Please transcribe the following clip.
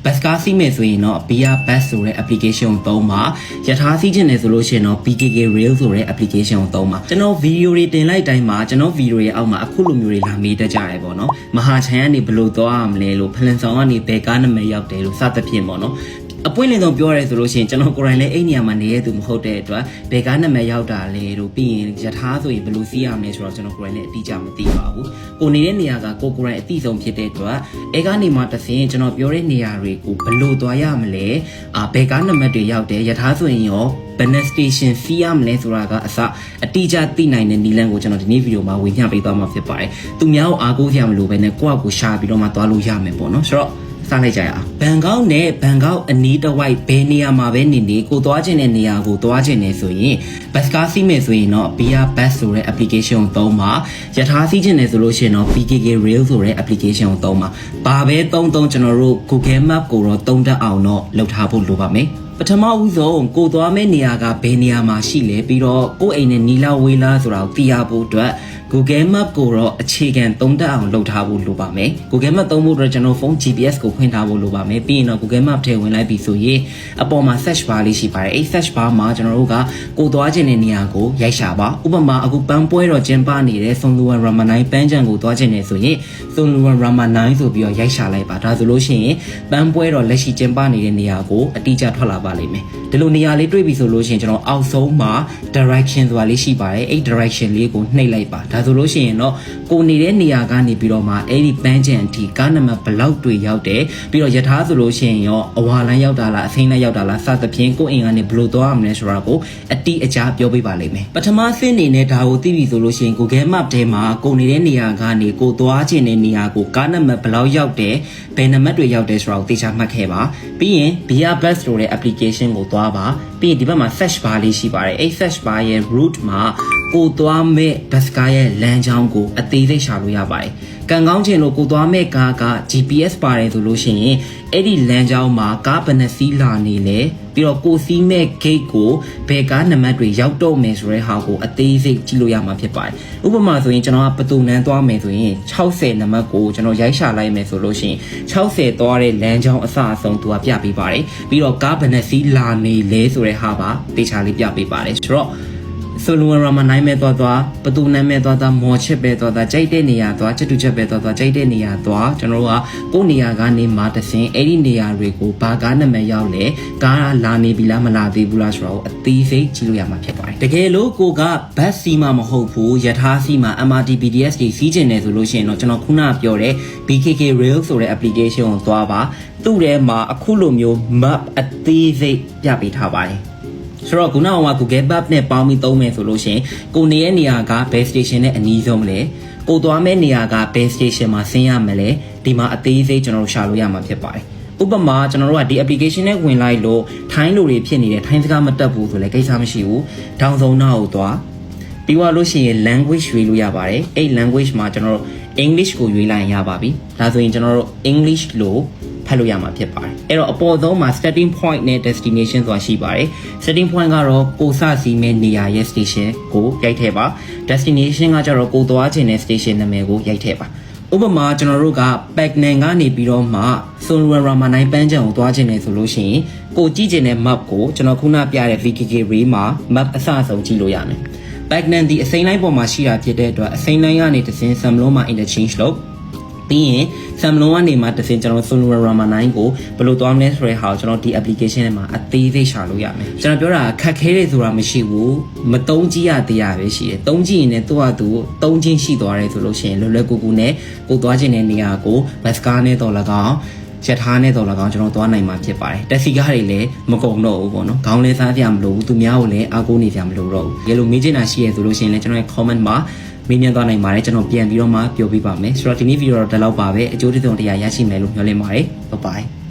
bus ကားစီးမယ်ဆိုရင်တော့ BR bus ဆိုတဲ့ application ကိုသုံးပါရထားစီးခြင်းနဲ့ဆိုလို့ရှိရင်တော့ BKK rail ဆိုတဲ့ application ကိုသုံးပါကျွန်တော် video တွေတင်လိုက်တိုင်းမှာကျွန်တော် video ရဲ့အောက်မှာအခုလိုမျိုးတွေလာမေးတတ်ကြတယ်ပေါ့နော်မဟာချိုင်ကနေဘယ်လိုသွားရမလဲလို့ဖလန်ဆောင်ကနေဘယ်ကားနာမည်ရောက်တယ်လို့စသဖြင့်ပေါ့နော်အပွင့်လင်းဆုံးပြောရဲဆိုလို့ရှိရင်ကျွန်တော်ကိုယ်တိုင်လည်းအဲ့နေရာမှာနေတဲ့သူမဟုတ်တဲ့အတွက်ဘယ်ကားနာမည်ရောက်တာလဲလို့ပြီးရင်ယထာဆိုရင်ဘယ်လိုစီးရမလဲဆိုတော့ကျွန်တော်ကိုယ်တိုင်လည်းအတိအကျမသိပါဘူးကိုနေတဲ့နေရာကကိုယ်တိုင်အတိဆုံးဖြစ်တဲ့အတွက်အဲ့ကနေမှတစ်ဆင့်ကျွန်တော်ပြောတဲ့နေရာတွေကိုဘယ်လိုသွားရမလဲဘယ်ကားနံပါတ်တွေရောက်တယ်ယထာဆိုရင်ရောဘယ်နှ station စီးရမလဲဆိုတာကအစအတိအကျသိနိုင်တဲ့နည်းလမ်းကိုကျွန်တော်ဒီနေ့ဗီဒီယိုမှာဝေမျှပေးသွားမှာဖြစ်ပါတယ်သူများကိုအားကိုးရမလို့ပဲနဲ့ကိုယ့်အကိုရှာပြီးတော့မှသွားလို့ရမယ်ပေါ့နော်ဆိုတော့စလိုက်ကြရအောင်ဘန်ကောက်နဲ့ဘန်ကောက်အနီးတစ်ဝိုက်ဘယ်နေရာမှာပဲနေနေကိုသွားခြင်းတဲ့နေရာကိုသွားခြင်းနေဆိုရင်ဘတ်ကားစီးမယ်ဆိုရင်တော့ BR bus ဆိုတဲ့ application ကိုသုံးပါယထာစီးခြင်းနေဆိုလို့ရှိရင်တော့ BKK rail ဆိုတဲ့ application ကိုသုံးပါဘာပဲသုံးကျွန်တော်တို့ Google Map ကိုတော့သုံးတတ်အောင်တော့လုပ်ထားဖို့လိုပါမယ်ပထမဦးဆုံးကိုသွားမယ့်နေရာကဘယ်နေရာမှာရှိလဲပြီးတော့ကိုယ့်အိမ်နဲ့နီလာဝေးလားဆိုတာကိုသိရဖို့အတွက် Google Map ကိုတော့အခြေခံသုံးတတ်အောင်လုပ်ထားဖို့လိုပါမယ် Google Map သုံးဖို့အတွက်ကျွန်တော်ဖုန်း GPS ကိုဖွင့်ထားဖို့လိုပါမယ်ပြီးရင်တော့ Google Map ထဲဝင်လိုက်ပြီဆိုရင်အပေါ်မှာ search bar လေးရှိပါတယ်အဲ့ search bar မှာကျွန်တော်တို့ကကိုသွားခြင်းတဲ့နေရာကိုရိုက်ရှာပါဥပမာအခုပန်းပွဲတော်ကျင်းပနေတဲ့ဆွန်လူဝမ်ရာမာနိုင်ပန်းချံကိုသွားခြင်းနေဆိုရင်ဆွန်လူဝမ်ရာမာနိုင်ဆိုပြီးတော့ရိုက်ရှာလိုက်ပါဒါဆိုလို့ရှိရင်ပန်းပွဲတော်လက်ရှိကျင်းပနေတဲ့နေရာကိုအတိအကျထွက်လာပါလိမ့်မယ်ဒီလိုနေရာလေးတွေ့ပြီဆိုလို့ရှိရင်ကျွန်တော်အောက်ဆုံးမှာ direction ဆိုတာလေးရှိပါတယ်အဲ့ direction လေးကိုနှိပ်လိုက်ပါဒါဆိုလို့ရှိရင်တော့ကိုနေတဲ့နေရာကနေပြီးတော့မှအဲ့ဒီပန်းချံအထိကားနံပါတ်ဘယ်လောက်တွေရောက်တယ်ပြီးတော့ယထာဆိုလို့ရှိရင်ရောအဝါလန်းရောက်တာလားအစိမ်းလန်းရောက်တာလားစသဖြင့်ကိုအိမ်ကနေဘယ်လိုသွားရမလဲဆိုတာကိုအတိအကျပြောပေးပါလိမ့်မယ်ပထမဆင့်အနေနဲ့ဒါကိုသိပြီဆိုလို့ရှိရင် Google Map ထဲမှာကိုနေတဲ့နေရာကနေကိုသွားခြင်းတဲ့နေရာကိုကားနံပါတ်ဘယ်လောက်ရောက်တယ်ဘယ်နံပါတ်တွေရောက်တယ်ဆိုတာကိုသိချမှတ်ခဲ့ပါပြီးရင် BR bus ဆိုတဲ့ application ကိုသွားပါပြီးရင်ဒီဘက်မှာ search bar လေးရှိပါတယ်အဲ့ search bar ရဲ့ route မှာကိုသွားမဲ့ bus ကားရဲ့လမ်းကြောင်းကိုအသေးစိတ်ရှာလို့ရပါတယ်ကံကောင်းခြင်းလို့ကိုသွားမဲ့ကားက GPS ပါတယ်ဆိုလို့ရှိရင်အဲ့ဒီလမ်းကြောင်းမှာကားဘယ်နှစီးလာနေလဲပြီးတော့ကိုစီးမဲ့ gate ကိုဘယ်ကားနံပါတ်တွေရောက်တော့မယ်ဆိုတဲ့ဟာကိုအသေးစိတ်ကြည့်လို့ရမှာဖြစ်ပါတယ်ဥပမာဆိုရင်ကျွန်တော်ကပတူနန်းသွားမယ်ဆိုရင်60နံပါတ်ကိုကျွန်တော်ရိုက်ရှာလိုက်မယ်ဆိုလို့ရှိရင်60သွားတဲ့လမ်းကြောင်းအစအဆုံးသူကပြပေးပါတယ်ပြီးတော့ကားဘယ်နှစီးလာနေလဲဆိုတဲ့ဟာပါတေချာလေးပြပေးပါတယ်ဆိုတော့ဆိုလိုရာမနိုင်မဲ့သွားပတူနမ်းမဲ့သွားမော်ချစ်ပဲသွားကြိုက်တဲ့နေရာသွားချက်တူချက်ပဲသွားကြိုက်တဲ့နေရာသွားကျွန်တော်တို့ကကိုယ့်နေရာကနေမှတဆင်အဲ့ဒီနေရာတွေကိုဘာကားနံပါတ်ရောက်လဲကားလာနေပြီလားမလာသေးဘူးလားဆိုတော့အသေးစိတ်ကြည့်လို့ရမှာဖြစ်ပါတယ်တကယ်လို့ကိုကဘတ်စီမှမဟုတ်ဘူးယထာစီမှ MRT BTS တွေစီးကျင်နေဆိုလို့ရှိရင်တော့ကျွန်တော်ခုနပြောတဲ့ BKK rail ဆိုတဲ့ application ကိုသွားပါသူ့ထဲမှာအခုလိုမျိုး map အသေးစိတ်ပြပေးထားပါတယ်ဆိုတော့ခုနက Google Map နဲ့ပေါင်းပြီးသုံးမယ်ဆိုလို့ရှိရင်ကိုနေရဲ့နေရာကဘယ် station နဲ့အနီးဆုံးမလဲကိုသွားမဲ့နေရာကဘယ် station မှာဆင်းရမလဲဒီမှာအသေးစိတ်ကျွန်တော်တို့ရှာလို့ရမှာဖြစ်ပါတယ်ဥပမာကျွန်တော်တို့ကဒီ application နဲ့ဝင်လိုက်လို့ထိုင်းလိုတွေဖြစ်နေတယ်ထိုင်းစကားမတတ်ဘူးဆိုလည်းကိစ္စမရှိဘူးဒေါင်းဆုံးနောက်ကိုသွားပြီးတော့လို့ရှိရင် language ရွေးလို့ရပါတယ်အဲ့ language မှာကျွန်တော်တို့ English ကိုရွေးလိုက်ရင်ရပါပြီဒါဆိုရင်ကျွန်တော်တို့ English လို့ဖတ်လို့ရမှာဖြစ်ပါတယ်အဲ့တော့အပေါ်ဆုံးမှာ starting point နဲ့ destination ဆိုတာရှိပါတယ် starting point ကတော့ကိုစစီမဲ့နေရာရဲ့ station ကိုရိုက်ထည့်ပါ destination ကကျတော့ကိုသွားခြင်းတဲ့ station နာမည်ကိုရိုက်ထည့်ပါဥပမာကျွန်တော်တို့က Paknan ကနေပြီးတော့မှ Sonluan Ramanai ပန်းချံကိုသွားခြင်းလေဆိုလို့ရှိရင်ကိုကြည့်ခြင်းတဲ့ map ကိုကျွန်တော်ခုနပြတဲ့ VKK Rail မှာ map အစအဆုံးကြည့်လို့ရမယ် Paknan ဒီအစိမ်းလိုင်းပေါ်မှာရှိတာဖြစ်တဲ့အတွက်အစိမ်းလိုင်းကနေတစ်စင်း Samlong မှာ interchange လုပ်ပြီးရင် Samlong ကနေမှတစ်စင်းကျွန်တော် Sonluan Ramanai ကိုဘယ်လိုသွားမလဲဆိုတဲ့ဟာကိုကျွန်တော်ဒီ application ထဲမှာအသေးစိတ်ရှာလို့ရမယ်ကျွန်တော်ပြောတာခက်ခဲတယ်ဆိုတာမရှိဘူးမသုံးကြည့်ရတရားပဲရှိတယ်သုံးကြည့်ရင်လည်းသူ့ဟာသူသုံးချင်းရှိသွားတယ်ဆိုလို့ရှိရင်လွယ်လွယ်ကူကူနဲ့ကိုသွားခြင်းတဲ့နေရာကို bus ကားနဲ့တော့၎င်းရထားနဲ့တော့၎င်းကျွန်တော်သွားနိုင်မှာဖြစ်ပါတယ်တက်စီကားတွေလည်းမကုန်တော့ဘူးပေါ့နော်ခေါင်းလဲစားပြမလို့ဘူးသူများကိုလည်းအားကိုးနေကြမလို့တော့ဘူးရေလိုမေးချင်တာရှိရဆိုလို့ရှိရင်လည်းကျွန်တော်ရဲ့ comment မှာမေးမြန်းသွားနိုင်ပါတယ်ကျွန်တော်ပြန်ပြီးတော့မှပြောပြပါမယ်ဆိုတော့ဒီနေ့ဗီဒီယိုတော့ဒီလောက်ပါပဲအကျိုးတစ်စုံတရာရရှိမယ်လို့မျှော်လင့်ပါတယ် bye bye